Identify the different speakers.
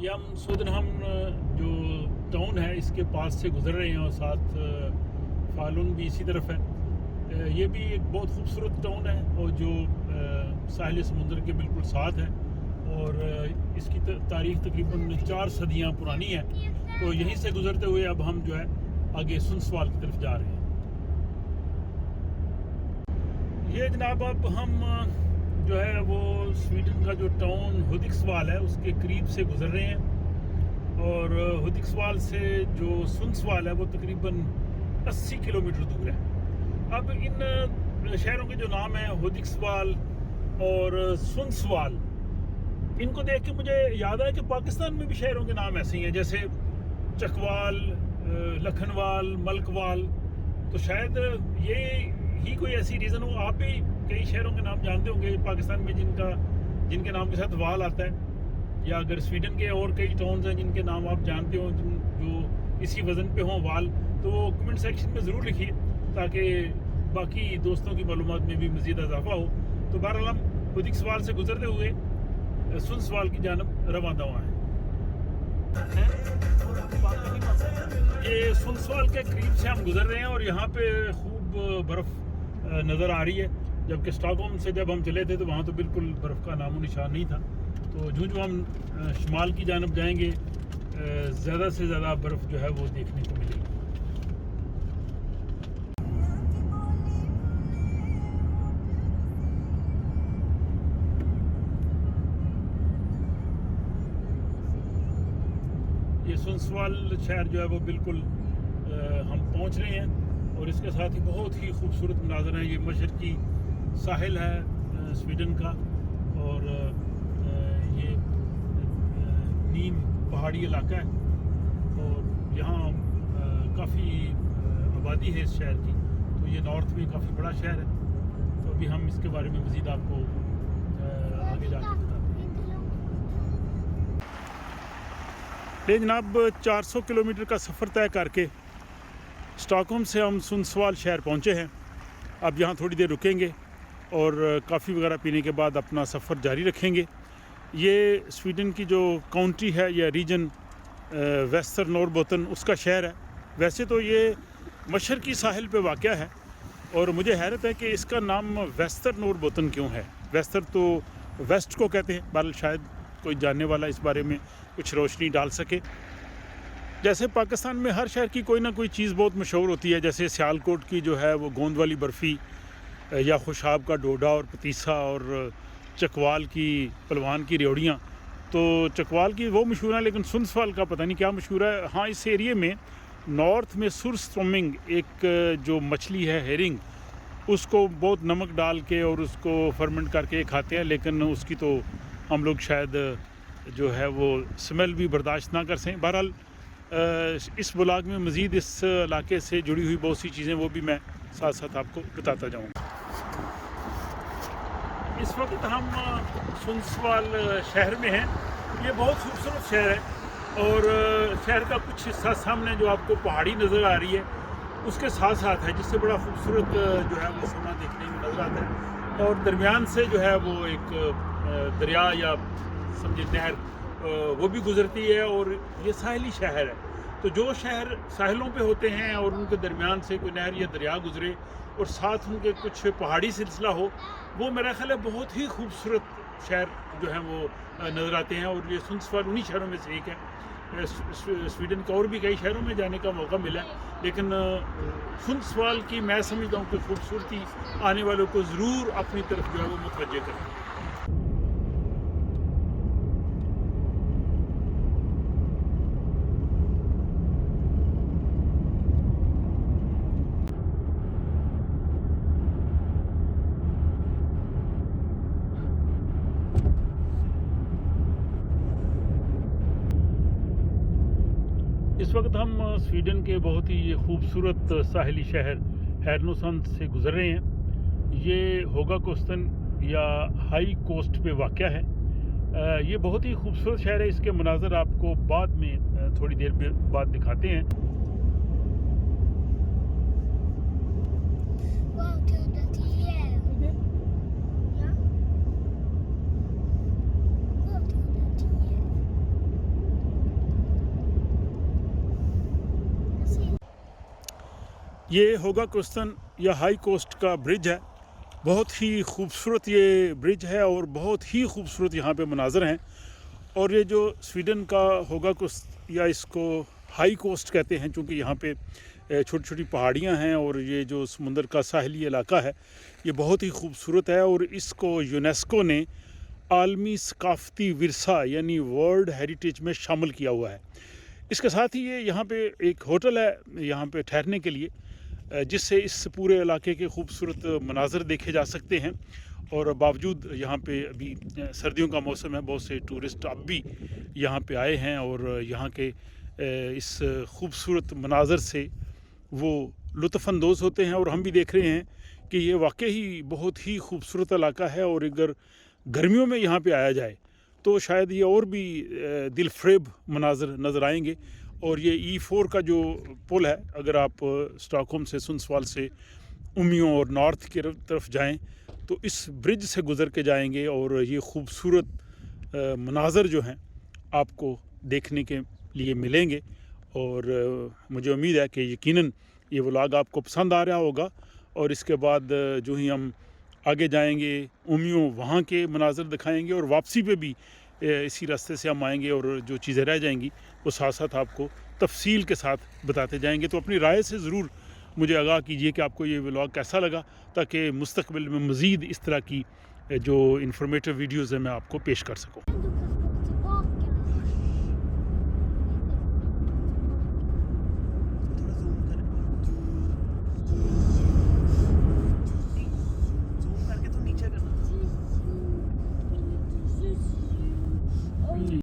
Speaker 1: ये हम सुदनहम जो टाउन है इसके पास से गुजर रहे हैं और साथ फालून भी इसी तरफ है। ये भी एक बहुत खूबसूरत टाउन है और जो साहिल समुंदर के बिल्कुल साथ है और इसकी तारीख तकरीबन 4 सदियाँ पुरानी है। तो यहीं से गुजरते हुए अब हम जो है आगे सुनसवाल की तरफ जा रहे हैं। ये जनाब अब हम जो है वो स्वीडन का जो टाउन हुदिक्सवाल है उसके करीब से गुजर रहे हैं और हुदिक्सवाल से जो सुनसवाल है वो तकरीबन 80 किलोमीटर दूर है। अब इन शहरों के जो नाम हैं हुदिक्सवाल और सुनसवाल, इनको देख के मुझे याद आया कि पाकिस्तान में भी शहरों के नाम ऐसे ही हैं, जैसे चकवाल, लखनवाल, मलकवाल। तो शायद ये ही कोई ऐसी रीज़न हो। आप भी कई शहरों के नाम जानते होंगे पाकिस्तान में जिनके नाम के साथ वाल आता है, या अगर स्वीडन के और कई टाउन्स हैं जिनके नाम आप जानते हो जो इसी वज़न पे हों वाल, तो वो कमेंट सेक्शन में ज़रूर लिखिए ताकि बाकी दोस्तों की मालूमात में भी मज़ीद इजाफा हो। तो बहरहाल हम हुदिक्सवाल से गुजरते हुए सुनसवाल की जानब रवाना हुआ है। ये सुनसवाल के करीब से हम गुजर रहे हैं और यहाँ पे खूब बर्फ़ नज़र आ रही है, जबकि स्टॉकहोम से जब हम चले थे तो वहाँ तो बिल्कुल बर्फ़ का नामो निशान नहीं था। तो जो हम शुमाल की जानब जाएंगे ज़्यादा से ज़्यादा बर्फ़ जो है वो देखने को मिलेगी। ये सुनसवाल शहर जो है वो बिल्कुल हम पहुंच रहे हैं और इसके साथ ही बहुत ही खूबसूरत मनाज़र है। ये मशरकी साहिल है स्वीडन का और ये नीम पहाड़ी इलाका है और यहाँ काफ़ी आबादी है इस शहर की। तो ये नॉर्थ में काफ़ी बड़ा शहर है। तो अभी हम इसके बारे में मज़ीद आपको आगे जाकर बताते हैं। ये जनाब 400 किलोमीटर का सफ़र तय करके स्टॉकहोम से हम सुनसवाल शहर पहुँचे हैं। अब यहाँ थोड़ी देर रुकेंगे और कॉफ़ी वगैरह पीने के बाद अपना सफ़र जारी रखेंगे। ये स्वीडन की जो काउंटी है या रीजन वेस्टर नॉरबोटन उसका शहर है। वैसे तो ये मशरकी साहिल पे वाक़या है और मुझे हैरत है कि इसका नाम वेस्टर नॉरबोटन क्यों है। वेस्टर तो वेस्ट को कहते हैं, बहरहाल शायद कोई जानने वाला इस बारे में कुछ रोशनी डाल सके। जैसे पाकिस्तान में हर शहर की कोई ना कोई चीज़ बहुत मशहूर होती है, जैसे सियालकोट की जो है वो गोंद वाली बर्फ़ी या खुशाब का डोडा और पतीसा और चकवाल की पलवान की रेवड़ियाँ। तो चकवाल की वो मशहूर है लेकिन सुनसवाल का पता नहीं क्या मशहूर है। हाँ, इस एरिए में नॉर्थ में सुरस्ट्रोमिंग एक जो मछली है हेरिंग, उसको बहुत नमक डाल के और उसको फर्मेंट करके खाते हैं, लेकिन उसकी तो हम लोग शायद जो है वो स्मेल भी बर्दाश्त ना कर सकें। बहरहाल इस ब्लॉग में मज़ीद इस इलाके से जुड़ी हुई बहुत सी चीज़ें वो भी मैं साथ साथ आपको बताता जाऊँगा। इस वक्त हम सुनसवाल शहर में हैं। ये बहुत खूबसूरत शहर है और शहर का कुछ हिस्सा सामने जो आपको पहाड़ी नज़र आ रही है उसके साथ साथ है, जिससे बड़ा खूबसूरत जो है वो सोना देखने में नज़र आता है। और दरमियान से जो है वो एक दरिया या समझे नहर वो भी गुजरती है और ये साहिली शहर है। तो जो शहर साहिलों पे होते हैं और उनके दरमियान से कोई नहर या दरिया गुजरे और साथ उनके कुछ पहाड़ी सिलसिला हो, वो मेरा ख्याल है बहुत ही खूबसूरत शहर जो है वो नज़र आते हैं। और ये सुनसवाल उन्हीं शहरों में से एक है। स्वीडन के और भी कई शहरों में जाने का मौका मिला, लेकिन सुनसवाल की मैं समझता हूँ कि खूबसूरती आने वालों को ज़रूर अपनी तरफ जो है वो मुतवज्जे करें। इस वक्त हम स्वीडन के बहुत ही खूबसूरत साहिली शहर हैर्नोसंद से गुज़र रहे हैं। ये होगा कोस्टन या हाई कोस्ट पे वाक़या है। ये बहुत ही खूबसूरत शहर है। इसके मनाज़र आपको बाद में थोड़ी देर बाद दिखाते हैं। ये होगा कोस्टन या हाई कोस्ट का ब्रिज है। बहुत ही खूबसूरत ये ब्रिज है और बहुत ही खूबसूरत यहाँ पे मनाज़र हैं। और ये जो स्वीडन का होगा कोस्ट या इसको हाई कोस्ट कहते हैं, चूँकि यहाँ पे छोटी छोटी पहाड़ियाँ हैं और ये जो समुंदर का साहली इलाका है ये बहुत ही खूबसूरत है। और इसको यूनेस्को ने आलमी सकाफ़ती विरसा यानी वर्ल्ड हेरिटेज में शामिल किया हुआ है। इसके साथ ही ये यहाँ पे एक होटल है यहाँ पे ठहरने के लिए, जिससे इस पूरे इलाके के खूबसूरत मनाज़र देखे जा सकते हैं। और बावजूद यहाँ पे अभी सर्दियों का मौसम है, बहुत से टूरिस्ट अब भी यहाँ पे आए हैं और यहाँ के इस खूबसूरत मनाज़र से वो लुत्फ़अंदोज़ होते हैं। और हम भी देख रहे हैं कि ये वाकई ही बहुत ही खूबसूरत इलाका है। और अगर गर्मियों में यहाँ पे आया जाए तो शायद ये और भी दिलफ्रेब मनाज़र नज़र आएंगे। और ये E4 का जो पुल है, अगर आप स्टॉकहोम से सुनसवाल से उमियो और नॉर्थ की तरफ जाएं तो इस ब्रिज से गुज़र के जाएंगे और ये खूबसूरत मनाज़र जो हैं आपको देखने के लिए मिलेंगे। और मुझे उम्मीद है कि यकीनन ये व्लॉग आपको पसंद आ रहा होगा। और इसके बाद जो ही हम आगे जाएंगे उमियो वहाँ के मनाज़र दिखाएंगे और वापसी पे भी इसी रास्ते से हम आएंगे और जो चीज़ें रह जाएंगी वो साथ साथ आपको तफसील के साथ बताते जाएंगे। तो अपनी राय से ज़रूर मुझे आगाह कीजिए कि आपको ये व्लॉग कैसा लगा, ताकि मुस्तकबिल में मज़ीद इस तरह की जो इन्फॉर्मेटिव वीडियोज़ हैं मैं आपको पेश कर सकूँ।
Speaker 2: जूम करके तो नीचे करना।